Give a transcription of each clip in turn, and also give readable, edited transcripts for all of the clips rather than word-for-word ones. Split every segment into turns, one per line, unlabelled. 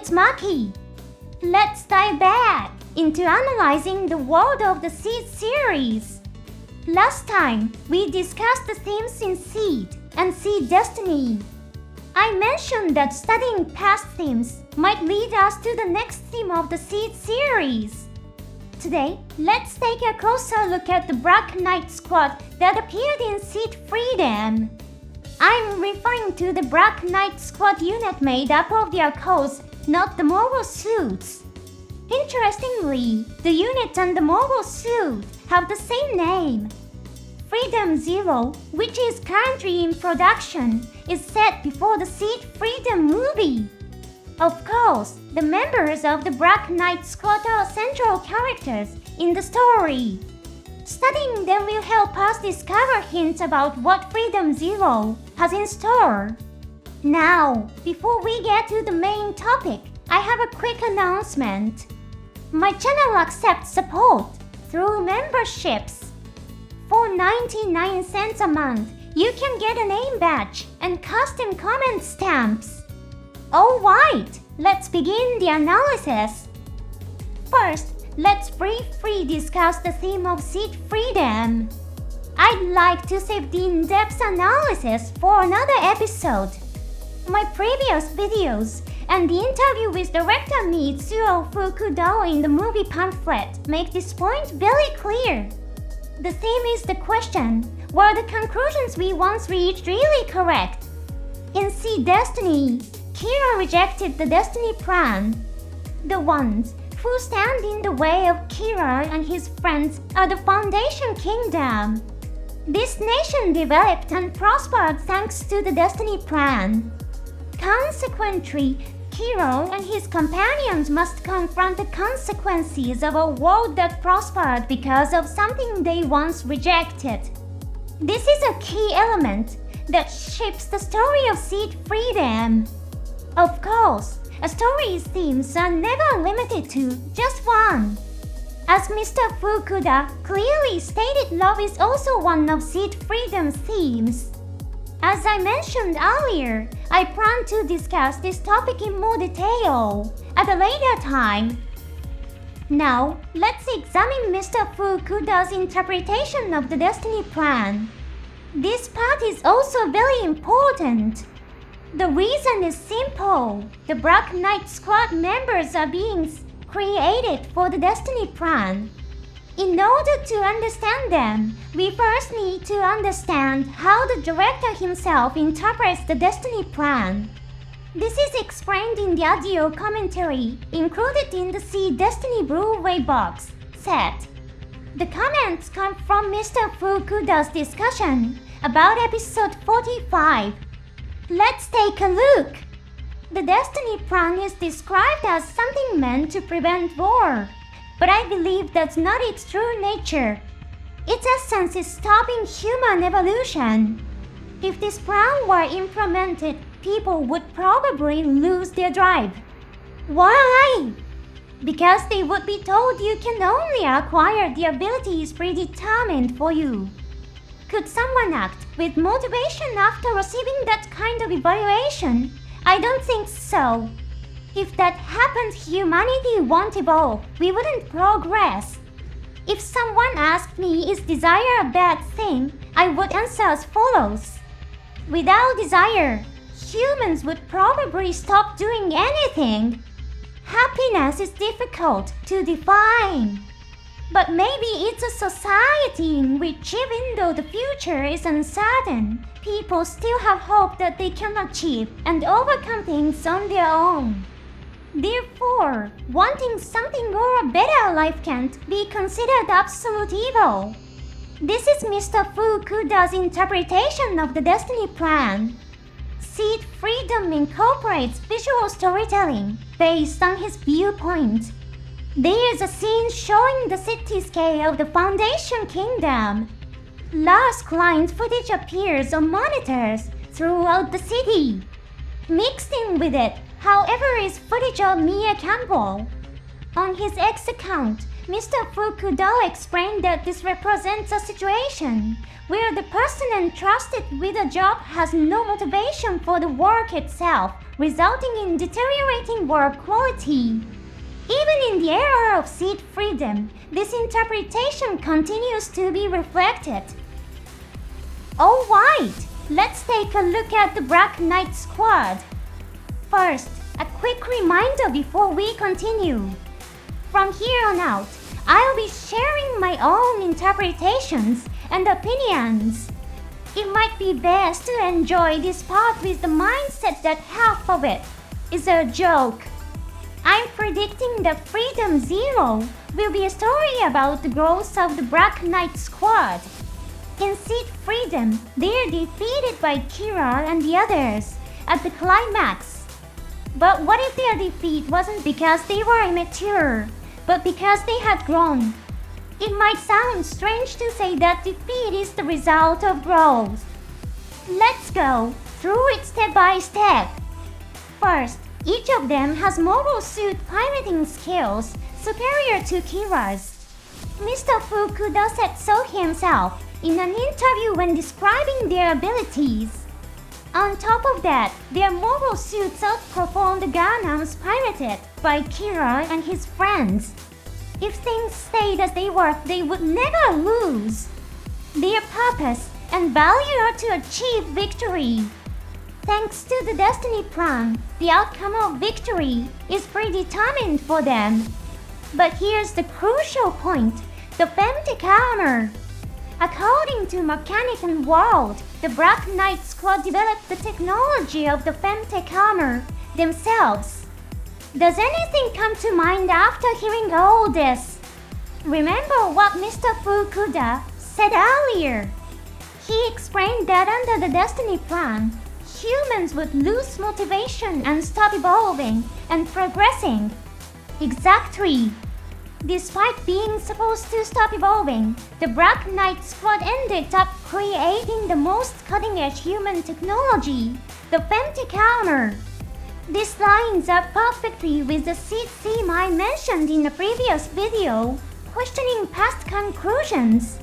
it's Maki. Let's dive back into analyzing the world of the Seed series. Last time, we discussed the themes in Seed and Seed Destiny. I mentioned that studying past themes might lead us to the next theme of the Seed series. Today, let's take a closer look at the Black Knight Squad that appeared in Seed Freedom. I'm referring to the Black Knight Squad unit made up of their clothes, not the mobile suits. Interestingly, the unit and the mobile suit have the same name. Freedom Zero, which is currently in production, is set before the Seed Freedom movie. Of course, the members of the Black Knight Squad are central characters in the story. Studying them will help us discover hints about what Freedom Zero has in store. Now, before we get to the main topic, I have a quick announcement. My channel accepts support through memberships. For 99 cents a month, you can get a name badge and custom comment stamps. Alright, let's begin the analysis. First, let's briefly discuss the theme of Seed Freedom. I'd like to save the in-depth analysis for another episode. My previous videos and the interview with director Mitsuo Fukuda in the movie pamphlet make this point very clear. The theme is the question, were the conclusions we once reached really correct? In Seed Destiny, Kira rejected the Destiny plan. The ones who stand in the way of Kira and his friends are the Foundation Kingdom. This nation developed and prospered thanks to the Destiny plan. Consequently, Kira and his companions must confront the consequences of a world that prospered because of something they once rejected. This is a key element that shapes the story of Seed Freedom. Of course, a story's themes are never limited to just one. As Mr. Fukuda clearly stated, love is also one of Seed Freedom's themes. As I mentioned earlier, I plan to discuss this topic in more detail at a later time. Now, let's examine Mr. Fukuda's interpretation of the Destiny plan. This part is also very important. The reason is simple. The Black Knight Squad members are beings created for the Destiny plan. In order to understand them, we first need to understand how the director himself interprets the Destiny plan. This is explained in the audio commentary included in the Seed Destiny Blu-ray box set. The comments come from Mr. Fukuda's discussion about episode 45. Let's take a look. The Destiny plan is described as something meant to prevent war, but I believe that's not its true nature. Its essence is stopping human evolution. If this plan were implemented, people would probably lose their drive. Why? Because they would be told you can only acquire the abilities predetermined for you. Could someone act with motivation after receiving that kind of evaluation? I don't think so. If that happened, humanity won't evolve. We wouldn't progress. If someone asked me, is desire a bad thing? I would answer as follows. Without desire, humans would probably stop doing anything. Happiness is difficult to define. But maybe it's a society in which, even though the future is uncertain, people still have hope that they can achieve and overcome things on their own. Therefore, wanting something or a better life can't be considered absolute evil. This is Mr. Fukuda's interpretation of the Destiny plan. Seed Freedom incorporates visual storytelling based on his viewpoint. There is a scene showing the cityscape of the Foundation Kingdom. Large client footage appears on monitors throughout the city. Mixed in with it, however, is footage of Mia Campbell. On his X account, Mr. Fukuda explained that this represents a situation where the person entrusted with a job has no motivation for the work itself, resulting in deteriorating work quality. Even in the era of seed freedom, this interpretation continues to be reflected. Alright, let's take a look at the Black Knight Squad. First, a quick reminder before we continue. From here on out, I'll be sharing my own interpretations and opinions. It might be best to enjoy this part with the mindset that half of it is a joke. I'm predicting that Freedom Zero will be a story about the growth of the Black Knight Squad. In Seed Freedom, they're defeated by Kira and the others at the climax. But what if their defeat wasn't because they were immature, but because they had grown? It might sound strange to say that defeat is the result of growth. Let's go through it step by step. First, each of them has mobile suit piloting skills superior to Kira's. Mr. Fukuda said so himself in an interview when describing their abilities. On top of that, their mobile suits outperform the Gundams piloted by Kira and his friends. If things stayed as they were, they would never lose. Their purpose and value are to achieve victory. Thanks to the destiny plan, the outcome of victory is predetermined for them. But here's the crucial point, the femtech armor. According to Mechanic and World, the Black Knight Squad developed the technology of the femtech armor themselves. Does anything come to mind after hearing all this? Remember what Mr. Fukuda said earlier. He explained that under the destiny plan, humans would lose motivation and stop evolving and progressing. Exactly. Despite being supposed to stop evolving, the Black Knight Squad ended up creating the most cutting-edge human technology, the femtech armor. This lines up perfectly with the seed theme I mentioned in a previous video, questioning past conclusions.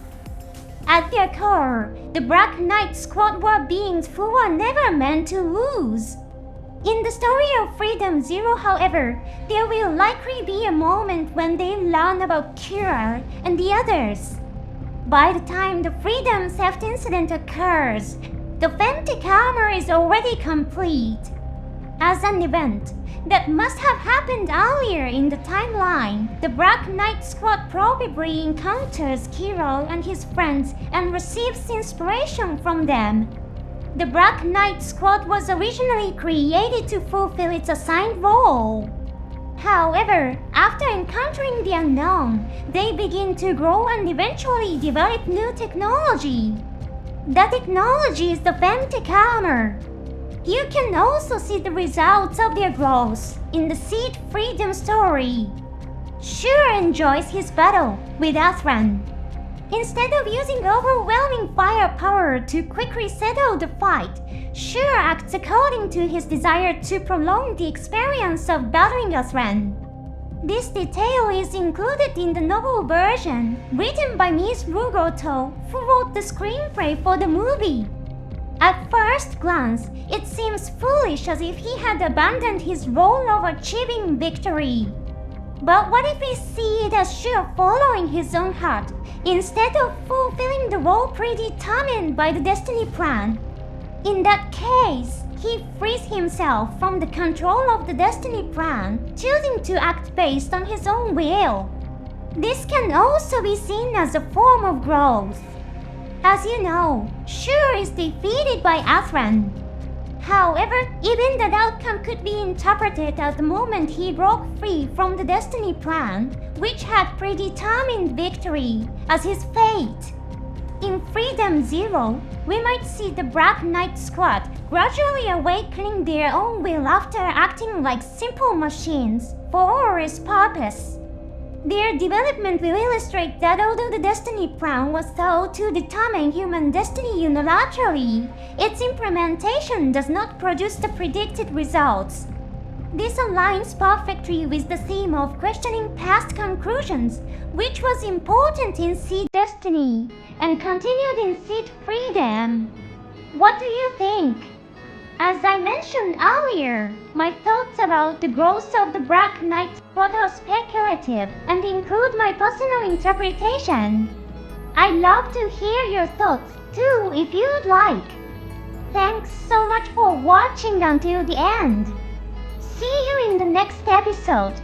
At their core, the Black Knight Squad were beings who were never meant to lose. In the story of Freedom Zero, however, there will likely be a moment when they learn about Kira and the others. By the time the Freedom Theft incident occurs, the femtech armor is already complete. As an event that must have happened earlier in the timeline, the Black Knight Squad probably encounters Kira and his friends and receives inspiration from them. The Black Knight Squad was originally created to fulfill its assigned role. However, after encountering the unknown, they begin to grow and eventually develop new technology. The technology is the femtech armor. You can also see the results of their growth in the Seed Freedom story. Shure enjoys his battle with Athran. Instead of using overwhelming firepower to quickly settle the fight, Shure acts according to his desire to prolong the experience of battling Athran. This detail is included in the novel version, written by Ms. Rugoto, who wrote the screenplay for the movie. At first glance, it seems foolish as if he had abandoned his role of achieving victory. But what if we see it as Shure following his own heart, instead of fulfilling the role predetermined by the destiny plan? In that case, he frees himself from the control of the destiny plan, choosing to act based on his own will. This can also be seen as a form of growth. As you know, Shure is defeated by Athran. However, even that outcome could be interpreted as the moment he broke free from the destiny plan, which had predetermined victory as his fate. In Freedom Zero, we might see the Black Knight Squad gradually awakening their own will after acting like simple machines for Aura's purpose. Their development will illustrate that although the destiny plan was thought to determine human destiny unilaterally, its implementation does not produce the predicted results. This aligns perfectly with the theme of questioning past conclusions, which was important in Seed Destiny and continued in Seed Freedom. What do you think? As I mentioned earlier, my thoughts about the growth of the Black Knights are speculative and include my personal interpretation. I'd love to hear your thoughts too if you'd like. Thanks so much for watching until the end. See you in the next episode.